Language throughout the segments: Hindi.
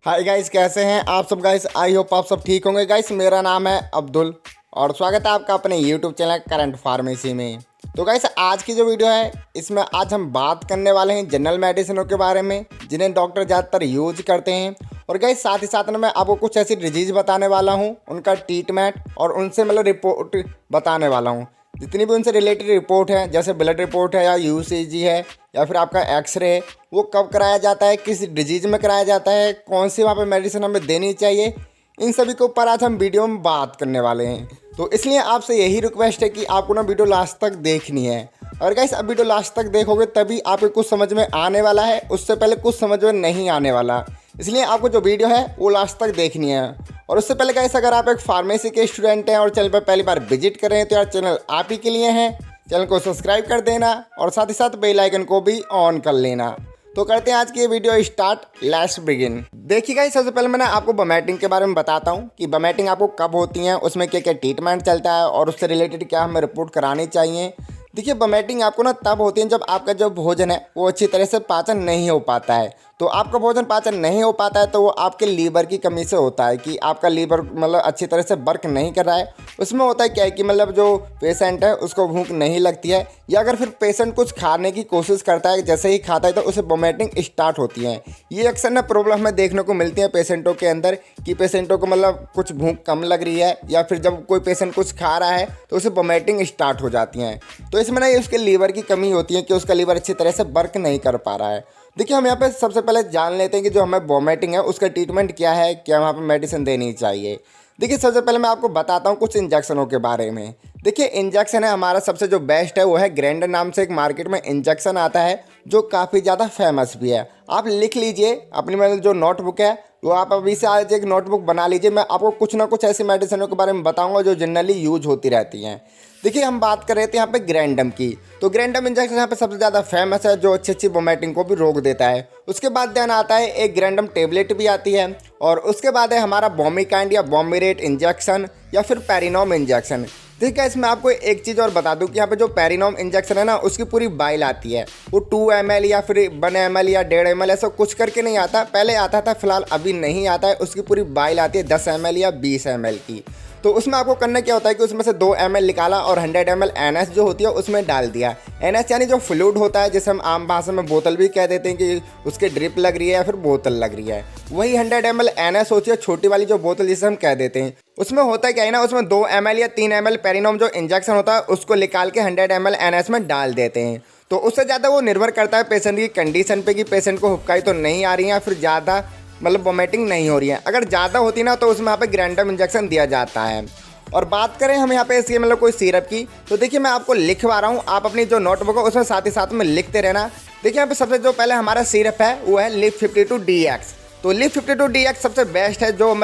हाय गाइस, कैसे हैं आप सब गाइस। आई होप आप सब ठीक होंगे गाइस। मेरा नाम है अब्दुल और स्वागत है आपका अपने यूट्यूब चैनल करंट फार्मेसी में। तो गाइस, आज की जो वीडियो है इसमें आज हम बात करने वाले हैं जनरल मेडिसिनों के बारे में जिन्हें डॉक्टर ज़्यादातर यूज करते हैं। और गाइस, साथ ही साथ में मैं आपको कुछ ऐसी डिजीज़ बताने वाला हूँ, उनका ट्रीटमेंट और उनसे रिपोर्ट बताने वाला हूँ। जितनी भी उनसे रिलेटेड रिपोर्ट है, जैसे ब्लड रिपोर्ट है या यूसीजी है या फिर आपका एक्सरे है, वो कब कराया जाता है, किस डिजीज़ में कराया जाता है, कौन सी वहाँ पे मेडिसिन हमें देनी चाहिए, इन सभी के ऊपर आज हम वीडियो में बात करने वाले हैं। तो इसलिए आपसे यही रिक्वेस्ट है कि आपको ना वीडियो लास्ट तक देखनी है। और गाइस, अब वीडियो लास्ट तक देखोगे तभी आपको कुछ समझ में आने वाला है, उससे पहले कुछ समझ में नहीं आने वाला। इसलिए आपको जो वीडियो है वो लास्ट तक देखनी है। और उससे पहले गाइस, अगर आप एक फार्मेसी के स्टूडेंट हैं और चैनल पर पहली बार विजिट कर रहे हैं तो यार चैनल आप ही के लिए है। चैनल को सब्सक्राइब कर देना और साथ ही साथ बेल आइकन को भी ऑन कर लेना। तो करते हैं आज की ये वीडियो स्टार्ट। Let's begin. देखिए गाइस, सबसे पहले मैं आपको वोमिटिंग के बारे में बताता हूँ कि वोमिटिंग आपको कब होती है, उसमें क्या क्या ट्रीटमेंट चलता है और उससे रिलेटेड क्या हमें रिपोर्ट करानी चाहिए। देखिए, वोमिटिंग आपको ना तब होती है जब आपका जो भोजन है वो अच्छी तरह से पाचन नहीं हो पाता है। तो आपका भोजन पाचन नहीं हो पाता है तो वो आपके लीवर की कमी से होता है कि आपका लीवर अच्छी तरह से वर्क नहीं कर रहा है। उसमें होता है क्या है कि जो पेशेंट है उसको भूख नहीं लगती है, या अगर फिर पेशेंट कुछ खाने की कोशिश करता है, जैसे ही खाता है तो उसे वोमिटिंग स्टार्ट होती है। ये अक्सर ना प्रॉब्लम हमें देखने को मिलती है पेशेंटों के अंदर कि पेशेंटों को कुछ भूख कम लग रही है, या फिर जब कोई पेशेंट कुछ खा रहा है तो उसे वोमिटिंग स्टार्ट हो जाती हैं। तो इसमें ना उसके लीवर की कमी होती है कि उसका लीवर अच्छी तरह से वर्क नहीं कर पा रहा है। देखिए, हम यहाँ पे सबसे पहले जान लेते हैं कि जो हमें वोमिटिंग है उसका ट्रीटमेंट क्या है, क्या वहाँ पे मेडिसिन देनी चाहिए। देखिए, सबसे पहले मैं आपको बताता हूँ कुछ इंजेक्शनों के बारे में। देखिए, इंजेक्शन है हमारा सबसे जो बेस्ट है वो है ग्रैंडर नाम से एक मार्केट में इंजेक्शन आता है जो काफ़ी ज़्यादा फेमस भी है। आप लिख लीजिए अपनी जो नोटबुक है वो आप अभी से आज एक नोटबुक बना लीजिए। मैं आपको कुछ ना कुछ ऐसी मेडिसिनों के बारे में बताऊंगा जो जनरली यूज होती रहती हैं। देखिए, हम बात कर रहे थे यहाँ पे ग्रैंडम की। तो ग्रैंडम इंजेक्शन यहाँ पे सबसे ज़्यादा फेमस है जो अच्छी वोमिटिंग को भी रोक देता है। उसके बाद देन आता है एक ग्रैंडम टेबलेट भी आती है, और उसके बाद है हमारा वोमिकाइंड या वोमिरेट इंजेक्शन या फिर पेरिनोम इंजेक्शन। ठीक है, इसमें आपको एक चीज़ और बता दूं कि यहाँ पे जो पेरिनोम इंजेक्शन है ना उसकी पूरी बाइल आती है। वो 2 ml या फिर 1 ml या 1.5 ml ऐसा कुछ करके नहीं आता, पहले आता था, फिलहाल अभी नहीं आता है। उसकी पूरी बाइल आती है 10 ml या 20 ml की। तो उसमें आपको करना क्या होता है कि उसमें से 2 ml निकाला और 100 ml NS जो होती है उसमें डाल दिया। NS यानी जो फ्लूइड होता है, जिसे हम आम भाषा में बोतल भी कह देते हैं कि उसके ड्रिप लग रही है या फिर बोतल लग रही है, वही 100 ml NS होती है, छोटी वाली जो बोतल जिसे हम कह देते हैं। उसमें होता है क्या है ना, उसमें 2 ml या 3 ml पेरिनोम जो इंजेक्शन होता है उसको निकाल के 100 ml NS में डाल देते हैं। तो उससे ज़्यादा वो निर्भर करता है पेशेंट की कंडीशन पे कि पेशेंट को हुक्काई तो नहीं आ रही है या फिर ज़्यादा वोमिटिंग नहीं हो रही है। अगर ज़्यादा होती ना तो उसमें यहाँ पे ग्रैंडम इंजेक्शन दिया जाता है। और बात करें हम यहाँ पे इसकी कोई सिरप की, तो देखिए मैं आपको लिखवा रहा हूँ, आप अपनी जो नोटबुक है उसमें साथ ही साथ में लिखते रहना। देखिए, यहाँ पे सबसे जो पहले हमारा सिरप है वो है लिव 52DX। तो लिव 52DX सबसे बेस्ट है जो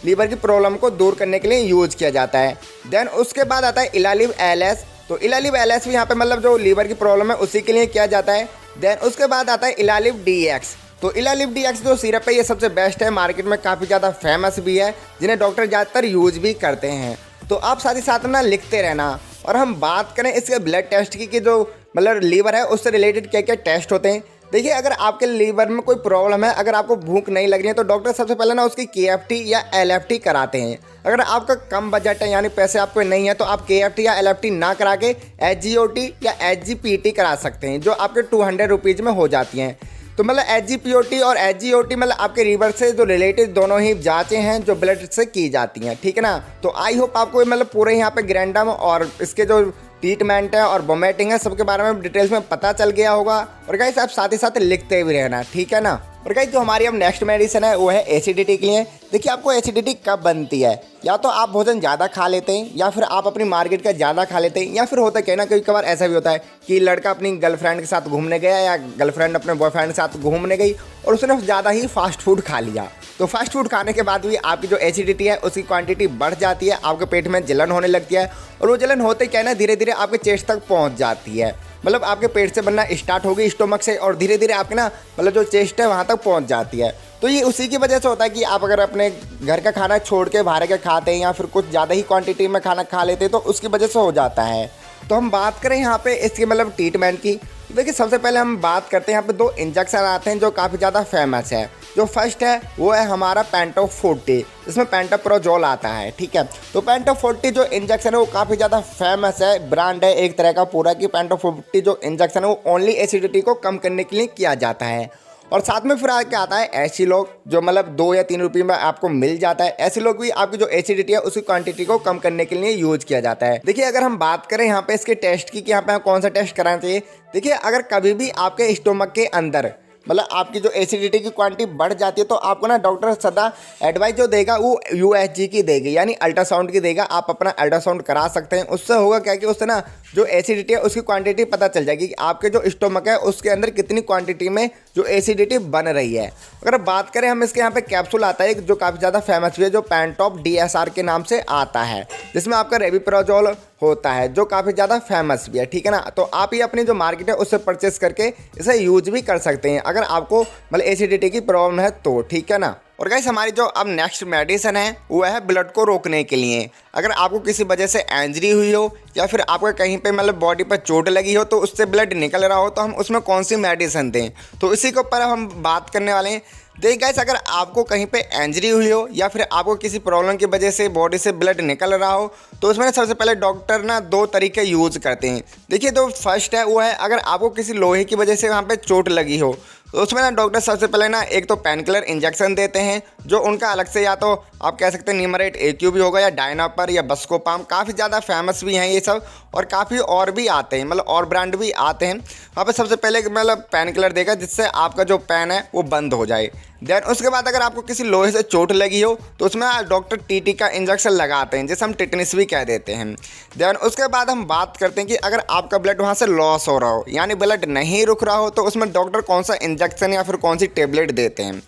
लीवर की प्रॉब्लम को दूर करने के लिए यूज किया जाता है। देन उसके बाद आता है इलालिव LS। तो इलालिव LS भी यहाँ पे जो लीवर की प्रॉब्लम है उसी के लिए किया जाता है। देन उसके बाद आता है इलालिव DX। तो इलालिव DX जो सिरप है ये सबसे बेस्ट है, मार्केट में काफ़ी ज़्यादा फेमस भी है, जिन्हें डॉक्टर ज़्यादातर यूज भी करते हैं। तो आप साथ ही साथ ना लिखते रहना। और हम बात करें इसके ब्लड टेस्ट की कि जो लीवर है उससे रिलेटेड क्या क्या टेस्ट होते हैं। देखिए, अगर आपके लीवर में कोई प्रॉब्लम है, अगर आपको भूख नहीं लग रही है तो डॉक्टर सबसे पहले ना उसकी KFT या LFT कराते हैं। अगर आपका कम बजट है यानी पैसे आपको नहीं है तो आप KFT या LFT ना करा के HGOT या HGPT करा सकते हैं, जो आपके 200 रुपीज़ में हो जाती हैं। तो HGPOT और HGOT आपके लीवर से जो रिलेटेड दोनों ही जांचें हैं जो ब्लड से की जाती हैं, ठीक है ना। तो आई होप आपको पूरे यहाँ पे ग्रैंडम और इसके जो ट्रीटमेंट है और वोमिटिंग है सबके बारे में डिटेल्स में पता चल गया होगा। और गाइस, आप साथ ही साथ लिखते भी रहना, ठीक है ना। और गाइस, जो हमारी अब नेक्स्ट मेडिसिन है वो है एसिडिटी के लिए। देखिए, आपको एसिडिटी कब बनती है, या तो आप भोजन ज़्यादा खा लेते हैं या फिर आप अपनी मार्केट का ज़्यादा खा लेते हैं, या फिर होता क्या है ना, कई कभार ऐसा भी होता है कि लड़का अपनी गर्लफ्रेंड के साथ घूमने गया या गर्लफ्रेंड अपने बॉयफ्रेंड के साथ घूमने गई और उसने ज़्यादा ही फास्ट फूड खा लिया। तो फास्ट फूड खाने के बाद भी आपकी जो एसिडिटी है उसकी क्वांटिटी बढ़ जाती है, आपके पेट में जलन होने लगती है, और वो जलन होते क्या है ना धीरे धीरे आपके चेस्ट तक पहुंच जाती है। आपके पेट से बनना स्टार्ट होगी स्टोमक से, और धीरे धीरे आपके ना जो चेस्ट है वहाँ तक पहुँच जाती है। तो ये उसी की वजह से होता है कि आप अगर अपने घर का खाना छोड़ के बाहर का खाते हैं या फिर कुछ ज़्यादा ही क्वांटिटी में खाना खा लेते हैं तो उसकी वजह से हो जाता है। तो हम बात करें यहाँ पे इसके ट्रीटमेंट की। देखिए, सबसे पहले हम बात करते हैं यहाँ पे 2 इंजेक्शन आते हैं जो काफ़ी ज़्यादा फेमस है। जो फर्स्ट है वो है हमारा पेंटो 40, इसमें पेंटोप्रोजोल आता है। ठीक है, तो पेंटो 40 जो इंजेक्शन है वो काफ़ी ज़्यादा फेमस है, ब्रांड है एक तरह का पूरा कि पेंटो 40 जो इंजेक्शन है वो ओनली एसिडिटी को कम करने के लिए किया जाता है। और साथ में फिर आके आता है ऐसी लोग जो मतलब 2 या 3 रुपये में आपको मिल जाता है। ऐसे लोग भी आपकी जो एसिडिटी है उसकी क्वांटिटी को कम करने के लिए यूज किया जाता है। देखिए अगर हम बात करें यहाँ पे इसके टेस्ट की कि यहाँ पे कौन सा टेस्ट कराना चाहिए, देखिए अगर कभी भी आपके स्टोमक के अंदर मतलब आपकी जो एसिडिटी की क्वांटिटी बढ़ जाती है तो आपको ना डॉक्टर सदा एडवाइस जो देगा वो USG की देगी, यानी अल्ट्रासाउंड की देगा। आप अपना अल्ट्रासाउंड करा सकते हैं, उससे होगा क्या कि उससे ना जो एसिडिटी है उसकी क्वांटिटी पता चल जाएगी कि आपके जो स्टोमक है उसके अंदर कितनी क्वांटिटी में जो एसिडिटी बन रही है। अगर बात करें हम इसके यहाँ पे कैप्सूल आता है जो काफ़ी ज़्यादा फेमस भी है, जो पेंटॉप DSR के नाम से आता है, जिसमें आपका रेबिप्रोजोल होता है जो काफ़ी ज़्यादा फेमस भी है। ठीक है ना, तो आप ये अपनी जो मार्केट है उससे परचेस करके इसे यूज भी कर सकते हैं अगर आपको मतलब एसिडिटी की प्रॉब्लम है तो। ठीक है ना। और गाइस हमारी जो अब नेक्स्ट मेडिसिन है वो है ब्लड को रोकने के लिए। अगर आपको किसी वजह से इंजरी हुई हो या फिर आपको कहीं पे मतलब बॉडी पर चोट लगी हो तो उससे ब्लड निकल रहा हो तो हम उसमें कौन सी मेडिसिन दें, तो इसी के ऊपर हम बात करने वाले हैं। देखिए गाइस अगर आपको कहीं पे इंजरी हुई हो या फिर आपको किसी प्रॉब्लम की वजह से बॉडी से ब्लड निकल रहा हो तो उसमें सबसे पहले डॉक्टर ना 2 तरीके यूज़ करते हैं। देखिए जो फर्स्ट है वो है अगर आपको किसी लोहे की वजह से वहाँ पे चोट लगी हो तो उसमें ना डॉक्टर सबसे पहले ना एक तो पेन किलर इंजेक्शन देते हैं, जो उनका अलग से या तो आप कह सकते हैं निमरेट AQ भी होगा या डायनापर या बस्कोपाम, काफ़ी ज़्यादा फेमस भी हैं ये सब और काफ़ी और भी आते हैं मतलब और ब्रांड भी आते हैं। वहाँ पे सबसे पहले मतलब पेन किलर देगा जिससे आपका जो पेन है वो बंद हो जाए। देन उसके बाद अगर आपको किसी लोहे से चोट लगी हो तो उसमें डॉक्टर TT का इंजेक्शन लगाते हैं जिसे हम टिटनिस भी कह देते हैं। देन उसके बाद हम बात करते हैं कि अगर आपका ब्लड वहाँ से लॉस हो रहा हो यानी ब्लड नहीं रुक रहा हो तो उसमें डॉक्टर कौन सा इंजेक्शन या फिर कौन सी टेबलेट देते हैं।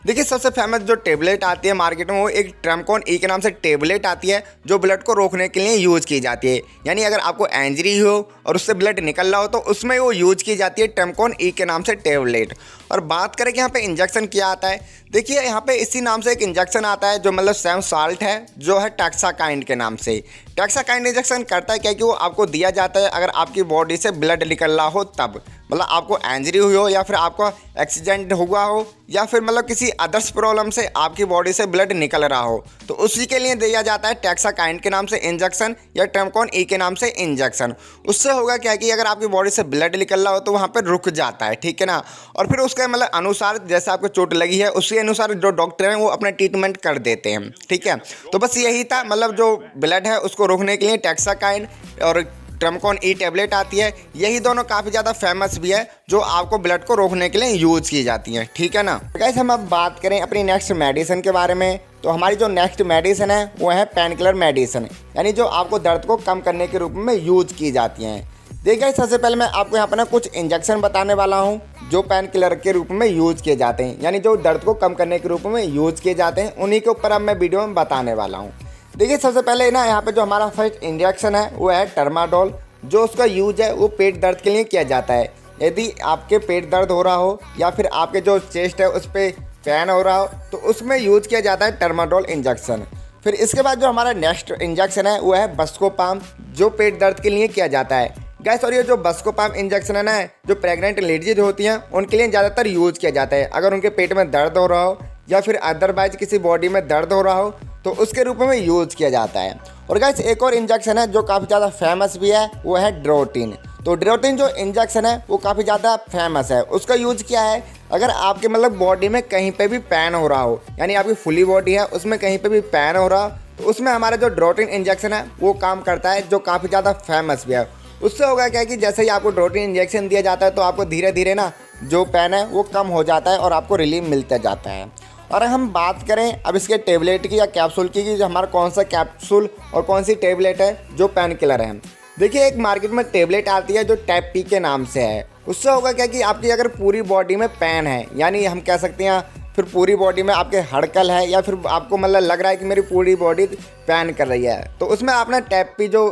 देखिए सबसे फेमस जो टेबलेट आती है मार्केट में वो एक ट्रमकॉन E के नाम से टेबलेट आती है जो ब्लड को रोकने के लिए यूज़ की जाती है। यानी अगर आपको इंजरी हो और उससे ब्लड निकल रहा हो तो उसमें वो यूज़ की जाती है ट्रमकॉन E के नाम से टेबलेट। और बात करें कि यहाँ पे इंजेक्शन क्या आता है, देखिए यहाँ पे इसी नाम से एक इंजेक्शन आता है जो मतलब सेम साल्ट है जो है टैक्साकाइंड के नाम से। टैक्साकाइंड इंजेक्शन करता है क्या कि वो आपको दिया जाता है अगर आपकी बॉडी से ब्लड निकल रहा हो तब, मतलब आपको इंजरी हुई हो या फिर आपको एक्सीडेंट हुआ हो या फिर मतलब किसी अदर्स प्रॉब्लम से आपकी बॉडी से ब्लड निकल रहा हो तो उसी के लिए दिया जाता है टैक्साकाइंड के नाम से इंजेक्शन या ट्रमकॉन E के नाम से इंजेक्शन। उससे होगा क्या कि अगर आपकी बॉडी से ब्लड निकल रहा हो तो वहाँ पर रुक जाता है। ठीक है ना, और फिर उसके मतलब अनुसार जैसे आपको चोट लगी है उसी अनुसार जो डॉक्टर हैं वो अपना ट्रीटमेंट कर देते हैं। ठीक है, तो बस यही था, मतलब जो ब्लड है उसको रोकने के लिए टैक्साकाइंड और ट्रमकॉन E टेबलेट आती है, यही दोनों काफ़ी ज़्यादा फेमस भी है जो आपको ब्लड को रोकने के लिए यूज़ की जाती हैं। ठीक है ना। गाइस हम अब बात करें अपनी नेक्स्ट मेडिसिन के बारे में, तो हमारी जो नेक्स्ट मेडिसिन है वो है पेन किलर मेडिसिन, यानी जो आपको दर्द को कम करने के रूप में यूज़ की जाती हैं। देखिए सबसे पहले मैं आपको यहाँ पर ना कुछ इंजेक्शन बताने वाला हूँ जो पेन किलर के रूप में यूज़ किए जाते हैं, यानी जो दर्द को कम करने के रूप में यूज़ किए जाते हैं, उन्हीं के ऊपर अब मैं वीडियो में बताने वाला हूँ। देखिए सबसे पहले ना यहाँ पे जो हमारा फर्स्ट इंजेक्शन है वो है टर्माडोल, जो उसका यूज है वो पेट दर्द के लिए किया जाता है। यदि आपके पेट दर्द हो रहा हो या फिर आपके जो चेस्ट है उस पर पेन हो रहा हो तो उसमें यूज किया जाता है टर्माडोल इंजेक्शन। फिर इसके बाद जो हमारा नेक्स्ट इंजेक्शन है वो है बस्कोपाम, जो पेट दर्द के लिए किया जाता है। गैस और ये जो बस्कोपाम इंजेक्शन है ना, जो प्रेग्नेंट लेडीज होती हैं उनके लिए ज़्यादातर यूज किया जाता है अगर उनके पेट में दर्द हो रहा हो या फिर अदरवाइज किसी बॉडी में दर्द हो रहा हो तो उसके रूप में यूज किया जाता है। और गाइस एक और इंजेक्शन है जो काफ़ी ज़्यादा फेमस भी है वो है ड्रोटिन। तो ड्रोटिन जो इंजेक्शन है वो काफ़ी ज़्यादा फेमस है। उसका यूज क्या है, अगर आपके मतलब बॉडी में कहीं पे भी पेन हो रहा हो, यानी आपकी फुली बॉडी है उसमें कहीं पे भी पेन हो रहा हो तो उसमें हमारा जो ड्रोटिन इंजेक्शन है वो काम करता है, जो काफ़ी ज़्यादा फेमस भी है। उससे होगा क्या कि जैसे ही आपको ड्रोटिन इंजेक्शन दिया जाता है तो आपको धीरे धीरे ना जो पेन है वो कम हो जाता है और आपको रिलीफ मिलता जाता है। और हम बात करें अब इसके टेबलेट की या कैप्सूल की कि हमारा कौन सा कैप्सूल और कौन सी टेबलेट है जो पेन किलर है। देखिए एक मार्केट में टेबलेट आती है जो टेप-पी के नाम से है। उससे होगा क्या कि आपकी अगर पूरी बॉडी में पेन है, यानी हम कह सकते हैं फिर पूरी बॉडी में आपके हड़कल है या फिर आपको मतलब लग रहा है कि मेरी पूरी बॉडी पेन कर रही है तो उसमें आप ना टेप-पी जो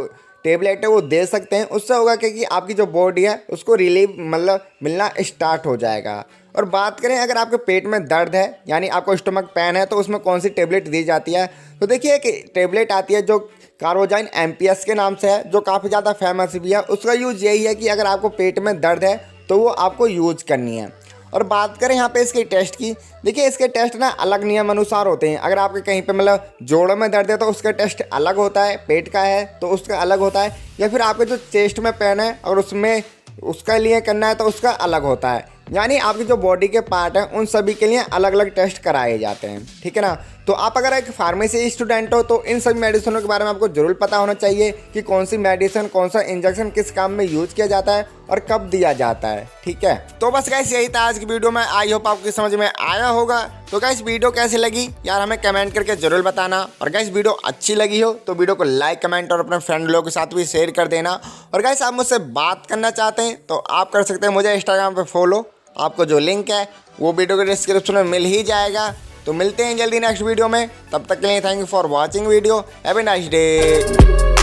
टेबलेट है वो दे सकते हैं। उससे होगा कि आपकी जो बॉडी है उसको रिलीफ मतलब मिलना स्टार्ट हो जाएगा। और बात करें अगर आपके पेट में दर्द है यानी आपको स्टमक पेन है तो उसमें कौन सी टेबलेट दी जाती है, तो देखिए एक टेबलेट आती है जो कार्बोजाइन MPS के नाम से है, जो काफ़ी ज़्यादा फेमस भी है। उसका यूज़ यही है कि अगर आपको पेट में दर्द है तो वो आपको यूज करनी है। और बात करें यहाँ पे इसके टेस्ट की, देखिए इसके टेस्ट ना अलग नियम अनुसार होते हैं। अगर आपके कहीं पे मतलब जोड़ों में दर्द है तो उसका टेस्ट अलग होता है, पेट का है तो उसका अलग होता है, या फिर आपके जो चेस्ट में पेन है और उसमें उसका लिए करना है तो उसका अलग होता है। यानी आपकी जो बॉडी के पार्ट हैं उन सभी के लिए अलग अलग टेस्ट कराए जाते हैं, ठीक है ना। तो आप अगर एक फार्मेसी स्टूडेंट हो तो इन सभी मेडिसिनों के बारे में आपको जरूर पता होना चाहिए कि कौन सी मेडिसिन, कौन सा इंजेक्शन किस काम में यूज किया जाता है और कब दिया जाता है, ठीक है। तो बस गाइस यही था आज की वीडियो में, आई होप आपकी समझ में आया होगा। तो गाइस वीडियो कैसी लगी यार हमें कमेंट करके जरूर बताना, और गाइस वीडियो अच्छी लगी हो तो वीडियो को लाइक, कमेंट और अपने फ्रेंड लोगों के साथ भी शेयर कर देना। और गाइस आप मुझसे बात करना चाहते हैं तो आप कर सकते हैं मुझे इंस्टाग्राम पे फॉलो, आपको जो लिंक है वो वीडियो के डिस्क्रिप्शन में मिल ही जाएगा। तो मिलते हैं जल्दी नेक्स्ट वीडियो में, तब तक के लिए thank you for watching video, have a nice day.